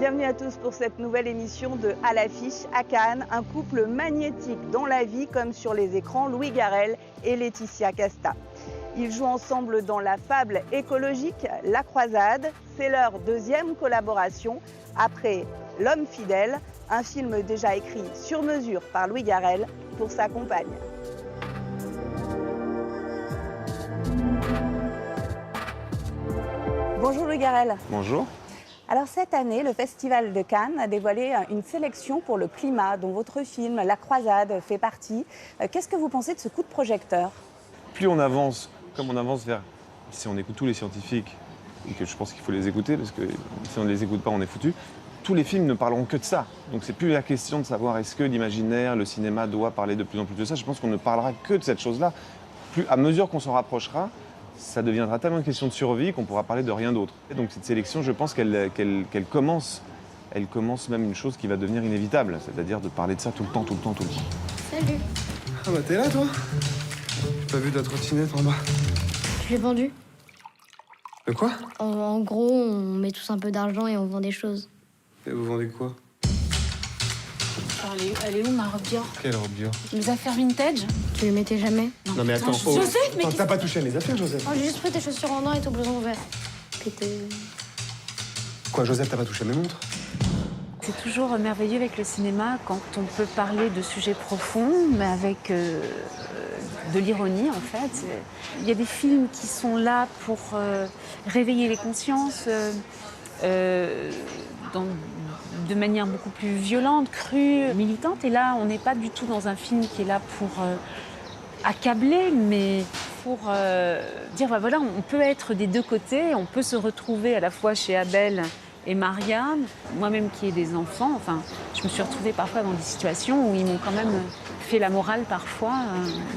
Bienvenue à tous pour cette nouvelle émission de À l'affiche à Cannes. Un couple magnétique dans la vie comme sur les écrans, Louis Garrel et Laetitia Casta. Ils jouent ensemble dans la fable écologique La Croisade. C'est leur deuxième collaboration après L'Homme fidèle, un film déjà écrit sur mesure par Louis Garrel pour sa compagne. Bonjour Louis Garrel. Bonjour. Alors cette année, le Festival de Cannes a dévoilé une sélection pour le climat dont votre film La Croisade fait partie. Qu'est-ce que vous pensez de ce coup de projecteur? Plus on avance, comme on avance vers... Si on écoute tous les scientifiques, et que je pense qu'il faut les écouter, parce que si on ne les écoute pas, on est foutu, tous les films ne parleront que de ça. Donc c'est plus la question de savoir est-ce que l'imaginaire, le cinéma doit parler de plus en plus de ça. Je pense qu'on ne parlera que de cette chose-là. Plus, à mesure qu'on s'en rapprochera, ça deviendra tellement une question de survie qu'on pourra parler de rien d'autre. Et donc cette sélection, je pense qu'elle commence. Elle commence même une chose qui va devenir inévitable, c'est-à-dire de parler de ça tout le temps. Salut. Ah bah t'es là toi? J'ai pas vu ta trottinette en bas. Je l'ai vendue. De quoi? En gros, on met tous un peu d'argent et on vend des choses. Et vous vendez quoi? Elle est où ma robe Dior? Quelle robe Dior? Mes affaires vintage? Tu les mettais jamais? Non mais attends, Joseph, mais attends, t'as pas touché à mes affaires, Joseph? Oh, j'ai juste pris tes chaussures en or et ton blouson vert. Quoi, Joseph, t'as pas touché à mes montres? c'est toujours merveilleux avec le cinéma quand on peut parler de sujets profonds, mais avec de l'ironie en fait. Il y a des films qui sont là pour réveiller les consciences de manière beaucoup plus violente, crue, militante. Et là, on n'est pas du tout dans un film qui est là pour accabler, mais pour dire, bah, voilà, on peut être des deux côtés, on peut se retrouver à la fois chez Abel et Marianne. Moi-même qui ai des enfants, enfin, je me suis retrouvée parfois dans des situations où ils m'ont quand même fait la morale parfois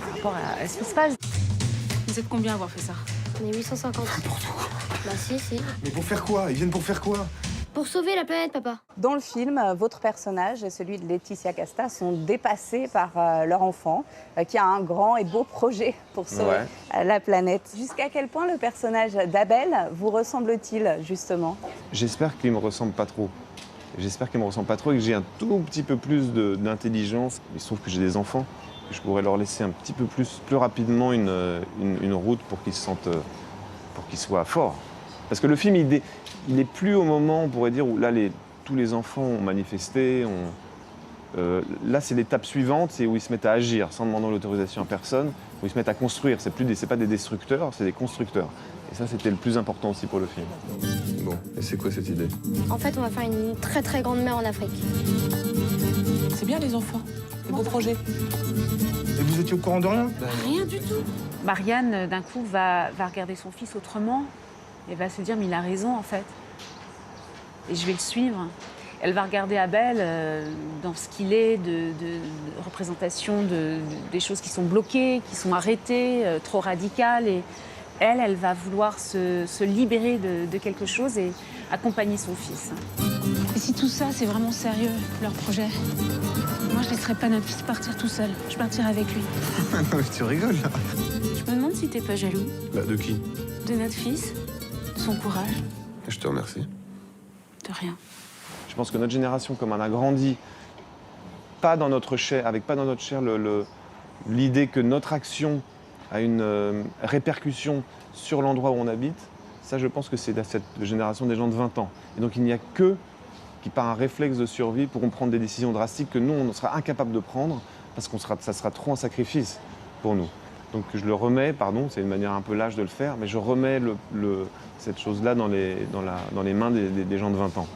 par rapport à ce qui se passe. Vous êtes combien à avoir fait ça? On est 850. N'importe quoi. Bah si. Mais pour faire quoi? Ils viennent pour faire quoi? Pour sauver la planète, papa. Dans le film, votre personnage et celui de Laetitia Casta sont dépassés par leur enfant qui a un grand et beau projet pour sauver la planète. Jusqu'à quel point le personnage d'Abel vous ressemble-t-il justement? J'espère qu'il me ressemble pas trop. J'espère qu'il me ressemble pas trop et que j'ai un tout petit peu plus d'intelligence. Il se trouve que j'ai des enfants. Je pourrais leur laisser un petit peu plus rapidement une route pour qu'ils se sentent, pour qu'ils soient forts. Parce que le film, il est plus au moment, on pourrait dire, où là, tous les enfants ont manifesté. Là, c'est l'étape suivante, c'est où ils se mettent à agir sans demander l'autorisation à personne, où ils se mettent à construire. C'est pas des destructeurs, c'est des constructeurs. Et ça, c'était le plus important aussi pour le film. Bon, et c'est quoi cette idée? En fait, on va faire une très très grande mer en Afrique. C'est bien les enfants, les beaux projets. Et vous étiez au courant de rien? Rien du tout. Marianne, d'un coup, va regarder son fils autrement et va se dire, mais il a raison en fait. Et je vais le suivre. Elle va regarder Abel dans ce qu'il est de représentation des choses qui sont bloquées, qui sont arrêtées, trop radicales. Et elle va vouloir se libérer de quelque chose et accompagner son fils. Et si tout ça, c'est vraiment sérieux, leur projet, moi, je laisserai pas notre fils partir tout seul. Je partirai avec lui. Non mais tu rigoles là. Je me demande si t'es pas jaloux Bah de qui? de notre fils, de son courage, Je te remercie. de rien. Je pense que notre génération, comme on a grandi, pas dans notre chair, avec pas dans notre chair l'idée que notre action a une répercussion sur l'endroit où on habite, ça je pense que c'est cette génération des gens de 20 ans. Et donc il n'y a qu'eux qui, par un réflexe de survie, pourront prendre des décisions drastiques que nous, on sera incapable de prendre parce que ça sera trop un sacrifice pour nous. Donc je le remets, pardon, c'est une manière un peu lâche de le faire, mais je remets cette chose-là dans les mains des gens de 20 ans.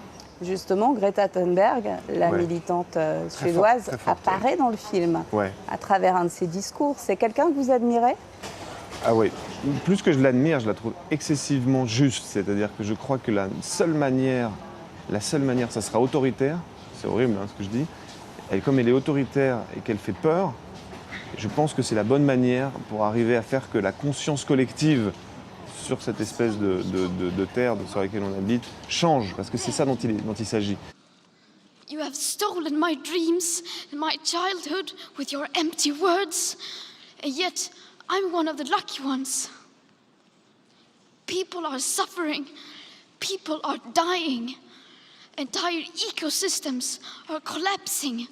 Justement, Greta Thunberg, la militante suédoise, très forte, apparaît dans le film Ouais. à travers un de ses discours. C'est quelqu'un que vous admirez? Ah oui, plus que je l'admire, je la trouve excessivement juste. C'est-à-dire que je crois que la seule manière, ça sera autoritaire. C'est horrible ce que je dis. Comme elle est autoritaire et qu'elle fait peur, je pense que c'est la bonne manière pour arriver à faire que la conscience collective sur cette espèce de terre sur laquelle on habite change. Parce que c'est ça dont il s'agit. You have stolen my dreams and my childhood with your empty words, and yet I'm one of the lucky ones. People are suffering. People are dying. Entire ecosystems are collapsing.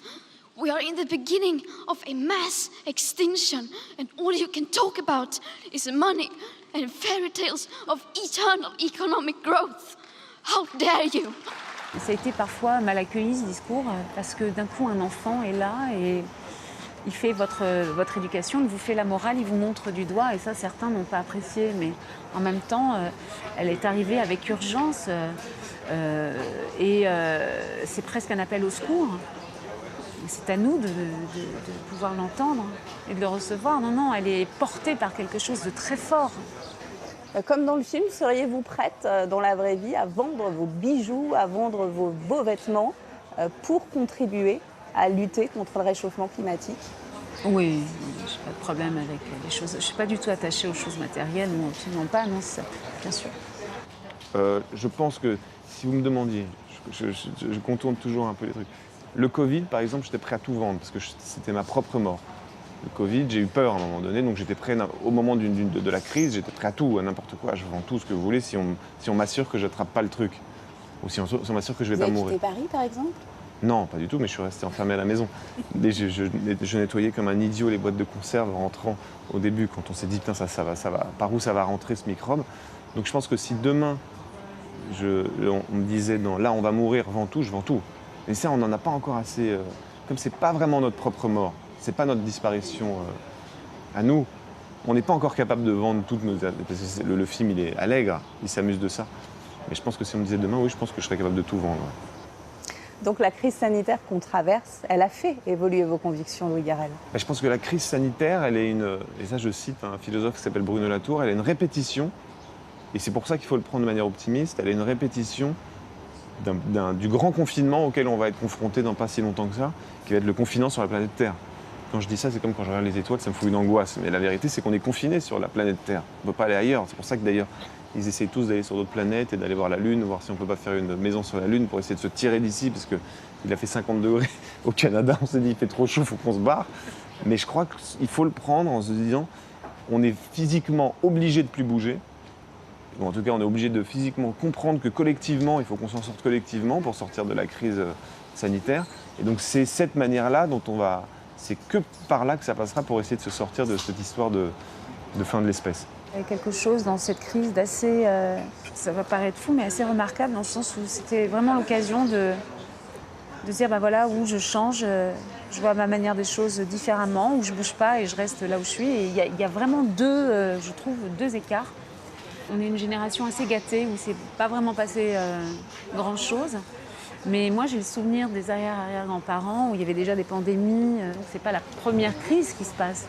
We are in the beginning of a mass extinction, and all you can talk about is money and fairy tales of eternal economic growth. How dare you? Ça a été parfois mal accueilli ce discours, parce que d'un coup un enfant est là et il fait votre éducation, il vous fait la morale, il vous montre du doigt, et ça certains n'ont pas apprécié, mais en même temps elle est arrivée avec urgence et c'est presque un appel au secours. C'est à nous de pouvoir l'entendre et de le recevoir. Non, non, elle est portée par quelque chose de très fort. Comme dans le film, seriez-vous prête, dans la vraie vie, à vendre vos bijoux, à vendre vos beaux vêtements pour contribuer à lutter contre le réchauffement climatique? Oui, je n'ai pas de problème avec les choses. Je ne suis pas du tout attachée aux choses matérielles, non, absolument pas, non, ça, bien sûr. Je pense que si vous me demandiez, je contourne toujours un peu les trucs. Le Covid, par exemple, j'étais prêt à tout vendre parce que c'était ma propre mort. Le Covid, j'ai eu peur à un moment donné, donc j'étais prêt, au moment de la crise, j'étais prêt à tout, à n'importe quoi. Je vends tout ce que vous voulez si on m'assure que je n'attrape pas le truc. Ou si on m'assure que je ne vais pas mourir. Vous avez quitté Paris, par exemple? Non, pas du tout, mais je suis resté enfermé à la maison. Et je nettoyais comme un idiot les boîtes de conserve en rentrant au début, quand on s'est dit, putain, ça va, par où ça va rentrer ce microbe. Donc je pense que si demain, on me disait, là on va mourir, vends tout, je vends tout. Mais ça, on n'en a pas encore assez. Comme c'est pas vraiment notre propre mort, c'est pas notre disparition à nous, on n'est pas encore capable de vendre toutes nos. Parce que le film, il est allègre, il s'amuse de ça. Mais je pense que si on me disait demain, oui, je pense que je serais capable de tout vendre. Donc la crise sanitaire qu'on traverse, elle a fait évoluer vos convictions, Louis Garrel? Je pense que la crise sanitaire, elle est et ça je cite un philosophe qui s'appelle Bruno Latour, elle est une répétition, et c'est pour ça qu'il faut le prendre de manière optimiste, elle est une répétition du grand confinement auquel on va être confronté dans pas si longtemps que ça, qui va être le confinement sur la planète Terre. Quand je dis ça, c'est comme quand je regarde les étoiles, ça me fout une angoisse. Mais la vérité, c'est qu'on est confiné sur la planète Terre. On ne peut pas aller ailleurs. C'est pour ça que d'ailleurs, ils essayent tous d'aller sur d'autres planètes et d'aller voir la Lune, voir si on ne peut pas faire une maison sur la Lune pour essayer de se tirer d'ici, parce qu'il a fait 50 degrés au Canada. On s'est dit, il fait trop chaud, il faut qu'on se barre. Mais je crois qu'il faut le prendre en se disant, on est physiquement obligé de plus bouger. Ou en tout cas, on est obligé de physiquement comprendre que collectivement, il faut qu'on s'en sorte collectivement pour sortir de la crise sanitaire. Et donc c'est cette manière-là dont c'est que par là que ça passera pour essayer de se sortir de cette histoire de fin de l'espèce. Il y a quelque chose dans cette crise d'assez, ça va paraître fou, mais assez remarquable dans le sens où c'était vraiment l'occasion de dire, voilà, où je change, je vois ma manière des choses différemment, où je ne bouge pas et je reste là où je suis. Et il y a vraiment je trouve, deux écarts. On est une génération assez gâtée où c'est pas vraiment passé grand-chose. Mais moi, j'ai le souvenir des arrière-grands-parents où il y avait déjà des pandémies. Donc c'est pas la première crise qui se passe.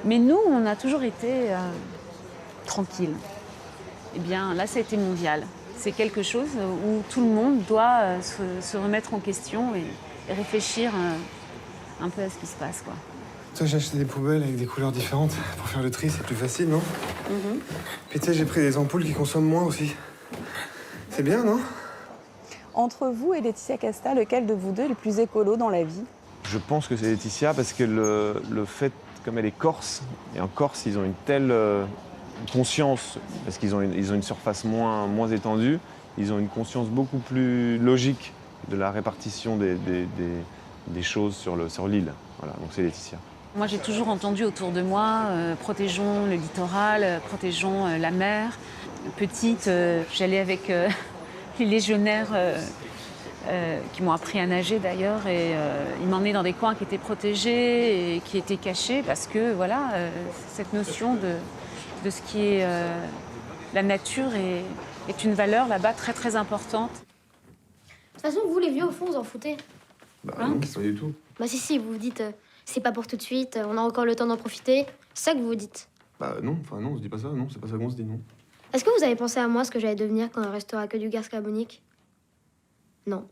Mais nous, on a toujours été tranquilles. Eh bien, là, ça a été mondial. C'est quelque chose où tout le monde doit se remettre en question et réfléchir un peu à ce qui se passe, quoi. Toi, j'ai acheté des poubelles avec des couleurs différentes. Pour faire le tri, c'est plus facile, non? Puis tu sais, j'ai pris des ampoules qui consomment moins aussi. C'est bien, non? Entre vous et Laetitia Casta, lequel de vous deux est le plus écolo dans la vie? Je pense que c'est Laetitia parce que le fait, comme elle est corse, et en Corse, ils ont une telle conscience, parce qu'ils ont une surface moins étendue, ils ont une conscience beaucoup plus logique de la répartition des choses sur l'île. Voilà, donc c'est Laetitia. Moi, j'ai toujours entendu autour de moi, protégeons le littoral, protégeons la mer. Petite, j'allais avec les légionnaires qui m'ont appris à nager d'ailleurs, et ils m'emmenaient dans des coins qui étaient protégés et qui étaient cachés parce que voilà, cette notion de ce qui est la nature est une valeur là-bas très très importante. De toute façon, vous les vieux, au fond, vous en foutez. Bah Hein? non, pas du tout. Bah si, vous vous dites, c'est pas pour tout de suite, on a encore le temps d'en profiter. C'est ça que vous vous dites. Bah non, on se dit pas ça, non, c'est pas ça qu'on se dit, non. Est-ce que vous avez pensé à moi, ce que j'allais devenir quand il restera que du gaz carbonique? Non.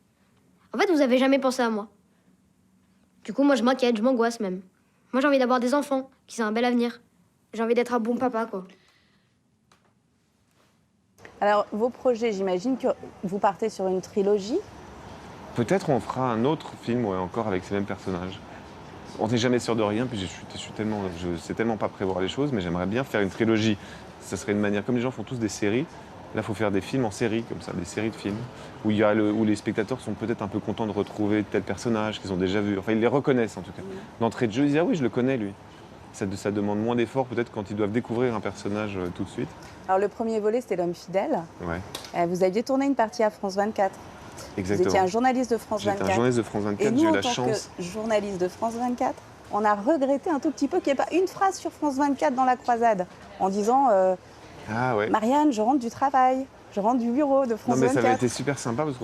En fait, vous avez jamais pensé à moi. Du coup, moi, je m'inquiète, je m'angoisse même. Moi, j'ai envie d'avoir des enfants, qui ont un bel avenir. J'ai envie d'être un bon papa, quoi. Alors, vos projets, j'imagine que vous partez sur une trilogie. Peut-être on fera un autre film, ouais, encore avec ces mêmes personnages. On n'est jamais sûr de rien, puis je sais tellement pas prévoir les choses, mais j'aimerais bien faire une trilogie. Ça serait une manière, comme les gens font tous des séries, Là, il faut faire des films en série, comme ça, des séries de films, où les spectateurs sont peut-être un peu contents de retrouver tel personnage qu'ils ont déjà vu. Enfin, ils les reconnaissent en tout cas. D'entrée de jeu, ils disent « Ah oui, je le connais, lui ». Ça demande moins d'efforts peut-être quand ils doivent découvrir un personnage tout de suite. Alors le premier volet, c'était L'homme fidèle. Ouais. Vous aviez tourné une partie à France 24. Exactement. Vous étiez un journaliste de France 24. J'étais un journaliste de France 24, Et nous, j'ai eu en la tant chance. que journaliste de France 24, on a regretté un tout petit peu qu'il n'y ait pas une phrase sur France 24 dans la croisade, en disant Ah ouais. Marianne, je rentre du travail, je rentre du bureau de France Non mais 24. ça avait été super sympa parce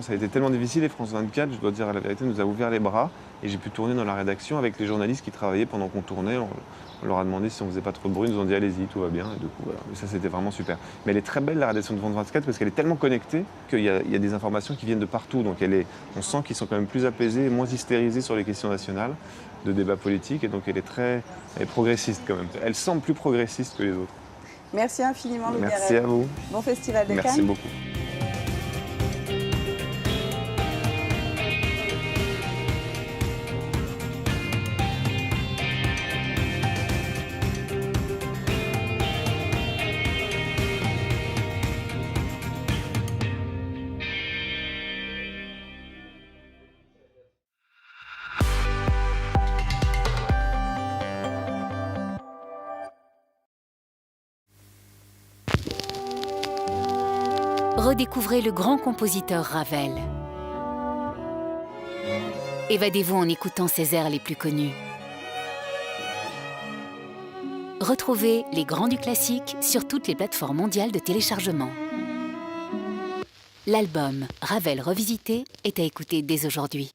ça a été tellement difficile et France 24, je dois dire la vérité, nous a ouvert les bras et j'ai pu tourner dans la rédaction avec les journalistes qui travaillaient pendant qu'on tournait. On leur a demandé si on faisait pas trop de bruit, ils nous ont dit allez-y, tout va bien et du coup voilà. Et ça c'était vraiment super. Mais elle est très belle la rédaction de France 24 parce qu'elle est tellement connectée qu'il y a des informations qui viennent de partout. Donc on sent qu'ils sont quand même plus apaisés et moins hystérisés sur les questions nationales de débat politique et donc elle est progressiste quand même. Elle semble plus progressiste que les autres. Merci infiniment, Louis Merci Garrel. à vous. Bon festival de Cannes. Merci beaucoup. Redécouvrez le grand compositeur Ravel. Évadez-vous en écoutant ses airs les plus connus. Retrouvez les grands du classique sur toutes les plateformes mondiales de téléchargement. L'album Ravel revisité est à écouter dès aujourd'hui.